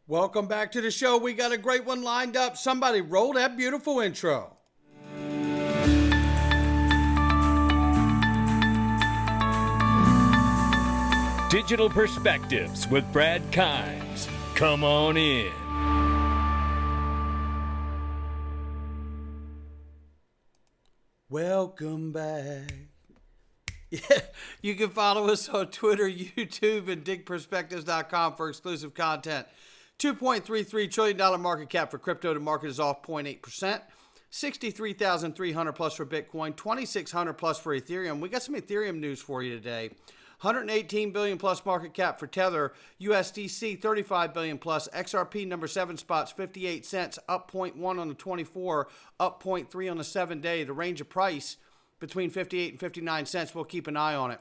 Welcome back to the show. We got a great one lined up. Somebody roll that beautiful intro. Digital Perspectives with Brad Kimes. Come on in. Welcome back. Yeah, you can follow us on Twitter, YouTube, and digperspectives.com for exclusive content. $2.33 trillion market cap for crypto. The market is off 0.8%. 63,300 plus for Bitcoin, 2,600 plus for Ethereum. We got some Ethereum news for you today. 118 billion plus market cap for Tether, USDC 35 billion plus, XRP number 7 spots 58 cents, up 0.1 on the 24, up 0.3 on the 7-day. The range of price between 58 and 59 cents. We'll keep an eye on it.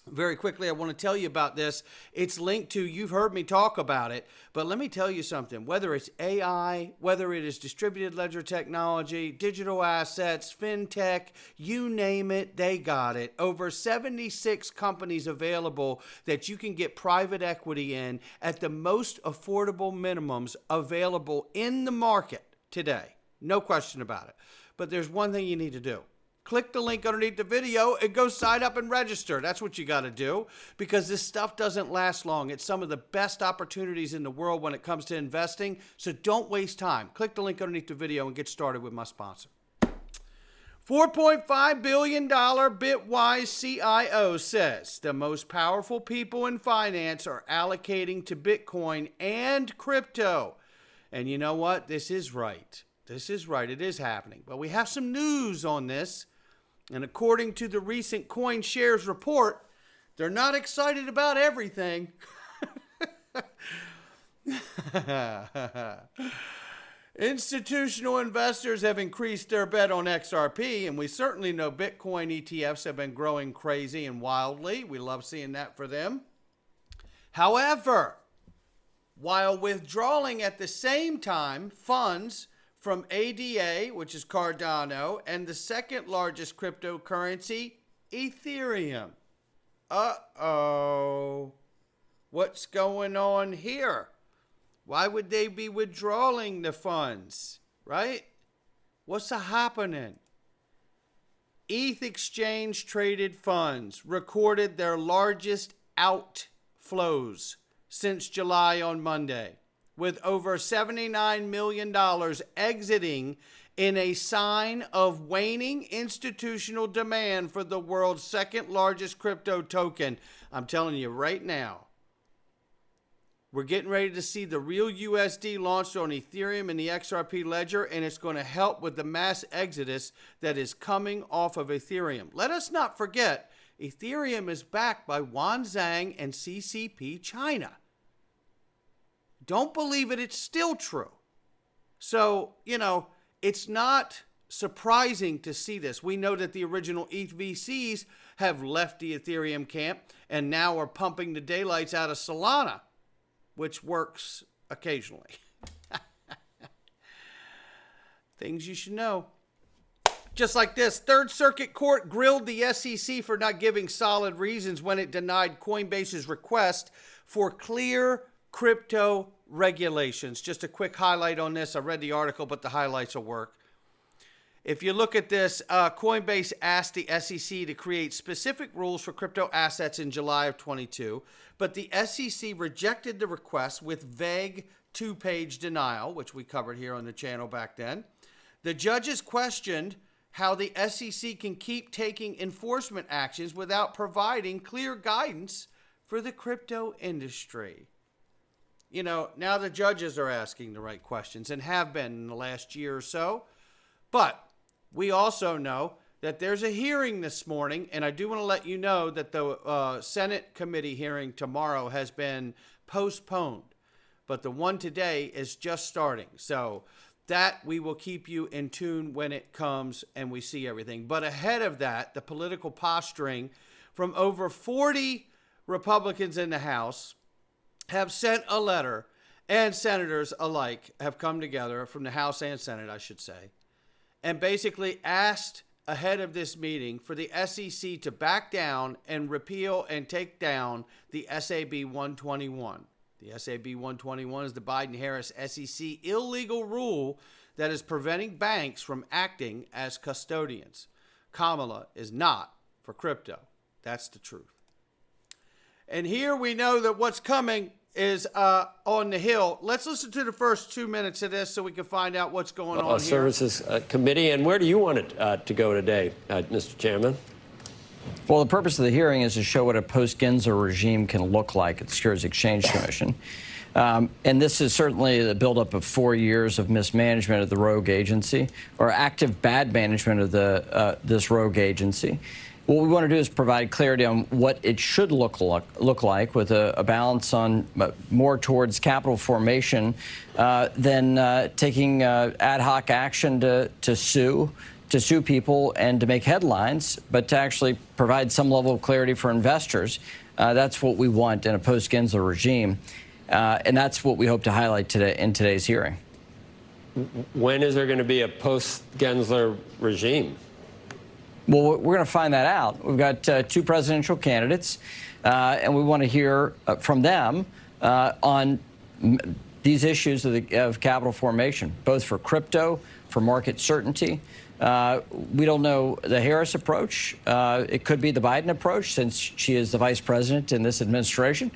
Very quickly, I want to tell you about this. It's linked to, you've heard me talk about it, but let me tell you something. Whether it's AI, whether it is distributed ledger technology, digital assets, fintech, you name it, they got it. Over 76 companies available that you can get private equity in at the most affordable minimums available in the market today. No question about it. But there's one thing you need to do. Click the link underneath the video and go sign up and register. That's what you got to do, because this stuff doesn't last long. It's some of the best opportunities in the world when it comes to investing, so don't waste time. Click the link underneath the video and get started with my sponsor. $4.5 billion Bitwise CIO says the most powerful people in finance are allocating to Bitcoin and crypto. And you know what? This is right. This is right. It is happening. But we have some news on this. And according to the recent Coin Shares report, they're not excited about everything. Institutional investors have increased their bet on XRP, and we certainly know Bitcoin ETFs have been growing crazy and wildly. We love seeing that for them. However, while withdrawing at the same time funds from ADA, which is Cardano, and the second largest cryptocurrency, Ethereum. Uh-oh. What's going on here? Why would they be withdrawing the funds, right? What's happening? ETH exchange traded funds recorded their largest outflows since July on Monday, with over $79 million exiting in a sign of waning institutional demand for the world's second largest crypto token. I'm telling you right now, we're getting ready to see the real USD launched on Ethereum and the XRP ledger, and it's going to help with the mass exodus that is coming off of Ethereum. Let us not forget, Ethereum is backed by Yuan Zhang and CCP China. Don't believe it, it's still true. So, it's not surprising to see this. We know that the original ETH VCs have left the Ethereum camp and now are pumping the daylights out of Solana, which works occasionally. Things you should know. Just like this, Third Circuit Court grilled the SEC for not giving solid reasons when it denied Coinbase's request for clear crypto regulations. Just a quick highlight on this. I read the article, but the highlights will work. If you look at this, Coinbase asked the SEC to create specific rules for crypto assets in July of 22, but the SEC rejected the request with vague 2-page denial, which we covered here on the channel back then. The judges questioned how the SEC can keep taking enforcement actions without providing clear guidance for the crypto industry. Now the judges are asking the right questions and have been in the last year or so. But we also know that there's a hearing this morning, and I do want to let you know that the Senate committee hearing tomorrow has been postponed. But the one today is just starting. So that we will keep you in tune when it comes and we see everything. But ahead of that, the political posturing from over 40 Republicans in the House have sent a letter, and senators alike have come together from the House and Senate, I should say, and basically asked ahead of this meeting for the SEC to back down and repeal and take down the SAB 121. The SAB 121 is the Biden-Harris SEC illegal rule that is preventing banks from acting as custodians. Kamala is not for crypto. That's the truth. And here we know that what's coming is on the Hill. Let's listen to the first 2 minutes of this so we can find out what's going on here. Services Committee. And where do you want it to go today, Mr. Chairman? Well, the purpose of the hearing is to show what a post-Gensler regime can look like at the Securities Exchange Commission. And this is certainly the buildup of 4 years of mismanagement of the rogue agency, or active bad management of this rogue agency. What we want to do is provide clarity on what it should look like, with a balance on more towards capital formation than taking ad hoc action to sue people and to make headlines, but to actually provide some level of clarity for investors. That's what we want in a post-Gensler regime, and that's what we hope to highlight today in today's hearing. When is there going to be a post-Gensler regime? Well, we're going to find that out. We've got two presidential candidates, and we want to hear from them on these issues of capital formation, both for crypto, for market certainty. We don't know the Harris approach. It could be the Biden approach, since she is the vice president in this administration.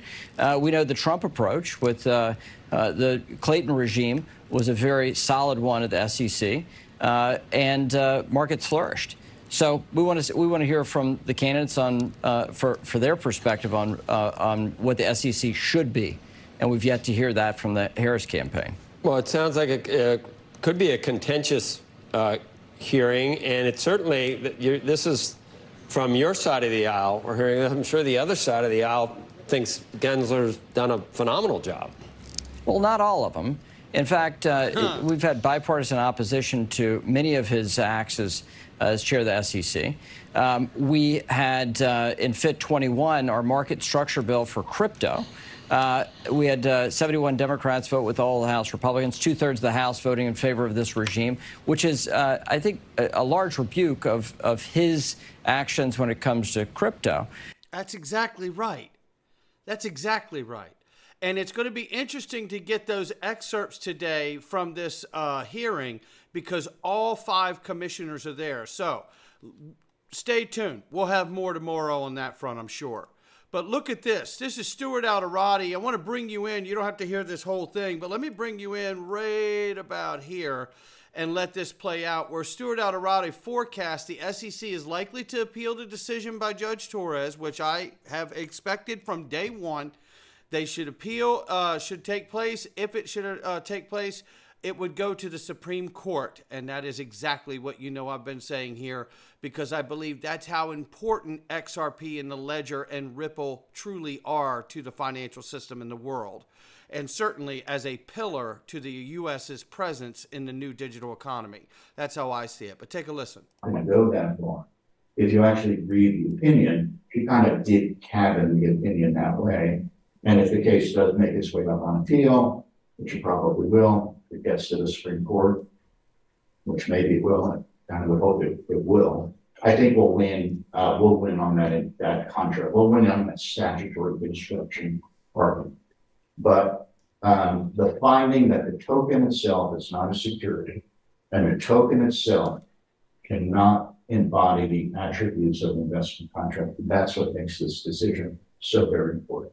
We know the Trump approach with the Clayton regime was a very solid one at the SEC, and markets flourished. So we want to hear from the candidates on for their perspective on what the SEC should be, and we've yet to hear that from the Harris campaign. Well, it sounds like it could be a contentious hearing, and it certainly this is from your side of the aisle. We're hearing, I'm sure the other side of the aisle thinks Gensler's done a phenomenal job. Well, not all of them. In fact, we've had bipartisan opposition to many of his acts as chair of the SEC. We had in FIT 21, our market structure bill for crypto. We had 71 Democrats vote with all the House Republicans, 2/3 of the House voting in favor of this regime, which is, I think, a large rebuke of his actions when it comes to crypto. That's exactly right. That's exactly right. And it's going to be interesting to get those excerpts today from this hearing, because all 5 commissioners are there. So stay tuned. We'll have more tomorrow on that front, I'm sure. But look at this. This is Stuart Alderati. I want to bring you in. You don't have to hear this whole thing, but let me bring you in right about here and let this play out, where Stuart Alderati forecasts the SEC is likely to appeal the decision by Judge Torres, which I have expected from day one. They should appeal, should take place. If it should take place, it would go to the Supreme Court. And that is exactly what I've been saying here, because I believe that's how important XRP and the Ledger and Ripple truly are to the financial system in the world, and certainly as a pillar to the U.S.'s presence in the new digital economy. That's how I see it. But take a listen. I'm going to go that far. If you actually read the opinion, he kind of did cabin the opinion that way. And if the case does make its way up on appeal, which it probably will, it gets to the Supreme Court, which maybe it will, and I kind of would hope it will. I think we'll win. We'll win on that contract. We'll win on that statutory construction argument. But the finding that the token itself is not a security, and the token itself cannot embody the attributes of an investment contract, that's what makes this decision so very important.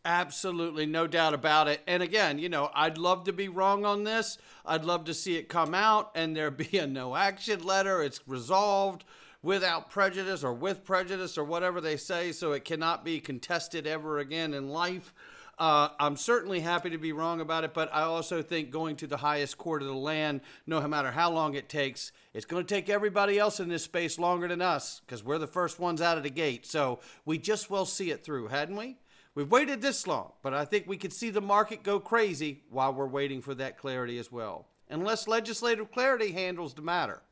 Absolutely, no doubt about it. And again, I'd love to be wrong on this. I'd love to see it come out and there be a no action letter. It's resolved without prejudice or with prejudice or whatever they say, so it cannot be contested ever again in life. I'm certainly happy to be wrong about it, but I also think going to the highest court of the land, no matter how long it takes, it's going to take everybody else in this space longer than us, because we're the first ones out of the gate. So we just will see it through, hadn't we? We've waited this long, but I think we could see the market go crazy while we're waiting for that clarity as well, unless legislative clarity handles the matter.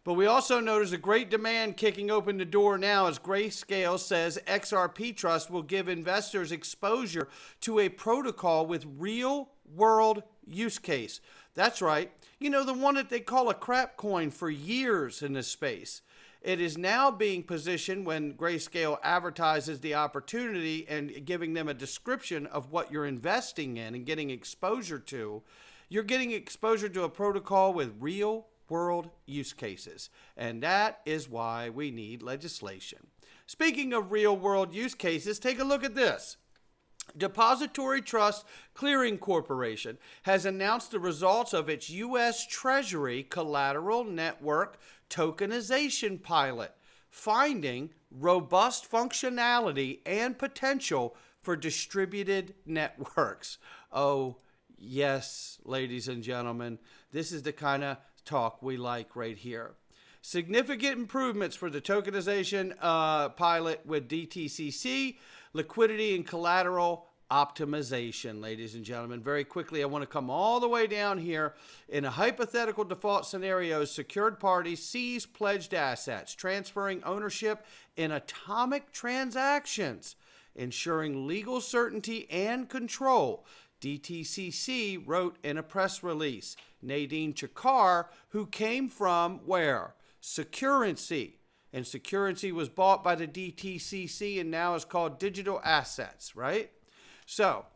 But we also know there's a great demand kicking open the door now, as Grayscale says XRP Trust will give investors exposure to a protocol with real-world use case. That's right. The one that they call a crap coin for years in this space. It is now being positioned when Grayscale advertises the opportunity and giving them a description of what you're investing in and getting exposure to. You're getting exposure to a protocol with real world use cases. And that is why we need legislation. Speaking of real world use cases, take a look at this. Depository Trust Clearing Corporation has announced the results of its U.S. Treasury Collateral Network tokenization pilot, finding robust functionality and potential for distributed networks. Oh, yes, ladies and gentlemen, this is the kind of talk we like right here. Significant improvements for the tokenization pilot with DTCC, liquidity and collateral optimization, ladies and gentlemen. Very quickly, I want to come all the way down here. In a hypothetical default scenario, secured parties seize pledged assets, transferring ownership in atomic transactions, ensuring legal certainty and control. DTCC wrote in a press release. Nadine Chakar, who came from where? Securrency. And Securrency was bought by the DTCC and now is called Digital Assets, right? So,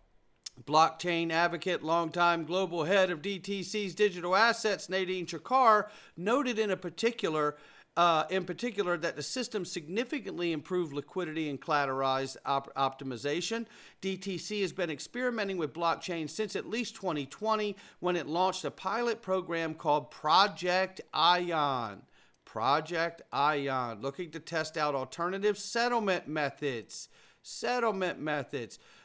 blockchain advocate, longtime global head of DTC's Digital Assets, Nadine Chakar, noted in particular that the system significantly improved liquidity and collateralized optimization. DTC has been experimenting with blockchain since at least 2020 when it launched a pilot program called Project Ion. Project Ion, looking to test out alternative settlement methods.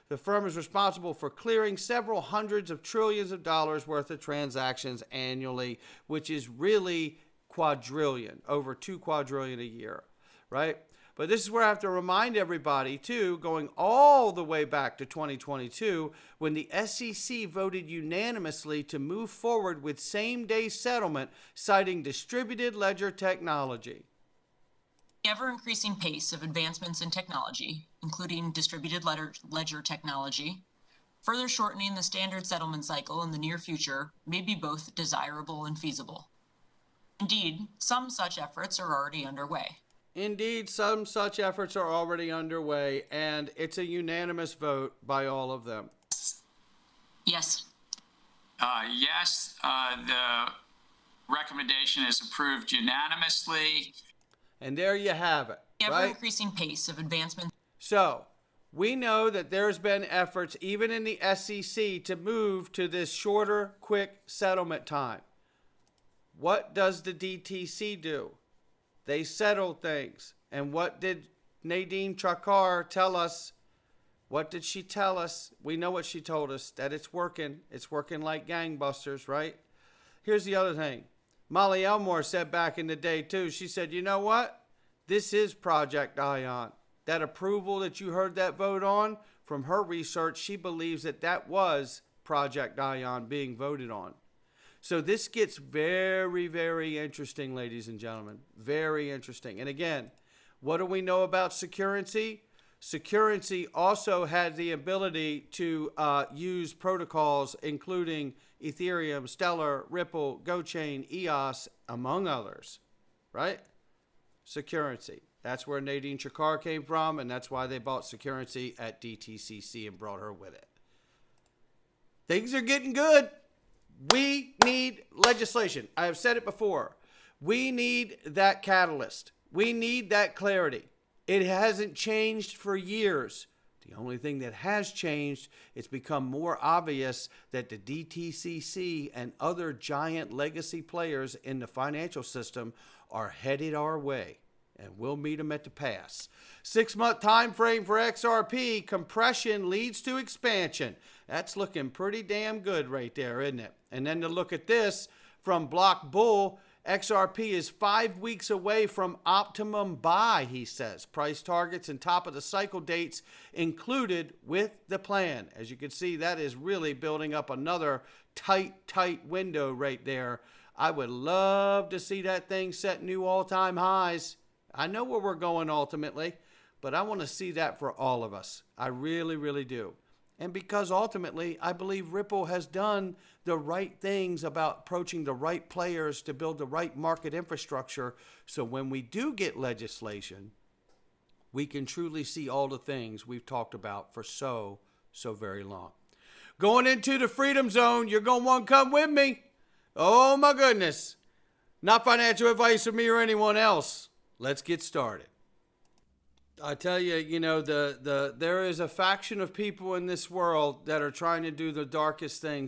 The firm is responsible for clearing several hundreds of trillions of dollars worth of transactions annually, which is really quadrillion, over 2 quadrillion a year, right? But this is where I have to remind everybody, too, going all the way back to 2022, when the SEC voted unanimously to move forward with same-day settlement, citing distributed ledger technology. The ever-increasing pace of advancements in technology, including distributed ledger technology, further shortening the standard settlement cycle in the near future may be both desirable and feasible. Indeed, some such efforts are already underway. And it's a unanimous vote by all of them. Yes. Yes, the recommendation is approved unanimously. And there you have it, The right? ever-increasing pace of advancement. So, we know that there's been efforts, even in the SEC, to move to this shorter, quick settlement time. What does the DTC do? They settle things. And what did Nadine Chakar tell us? What did she tell us? We know what she told us, that it's working. It's working like gangbusters, right? Here's the other thing. Molly Elmore said back in the day, too. She said, you know what? This is Project Ion. That approval that you heard that vote on, from her research, she believes that that was Project Ion being voted on. So this gets very, very interesting, ladies and gentlemen. Very interesting. And again, what do we know about Securrency? Securrency also had the ability to use protocols including Ethereum, Stellar, Ripple, GoChain, EOS, among others, right? Securrency. That's where Nadine Chakar came from, and that's why they bought Securrency at DTCC and brought her with it. Things are getting good. We need legislation. I have said it before. We need that catalyst. We need that clarity. It hasn't changed for years. The only thing that has changed, it's become more obvious that the DTCC and other giant legacy players in the financial system are headed our way, and we'll meet them at the pass. 6-month time frame for XRP. Compression leads to expansion. That's looking pretty damn good right there, isn't it? And then to look at this from Block Bull, XRP is 5 weeks away from optimum buy, he says. Price targets and top of the cycle dates included with the plan. As you can see, that is really building up another tight window right there. I would love to see that thing set new all-time highs. I know where we're going ultimately, but I want to see that for all of us. I really, really do. and because ultimately I believe Ripple has done the right things about approaching the right players to build the right market infrastructure. So when we do get legislation, we can truly see all the things we've talked about for so very long. Going into the freedom zone, you're going to want to come with me. Oh my goodness. Not financial advice from me or anyone else. Let's get started. I tell you, you know, there is a faction of people in this world that are trying to do the darkest things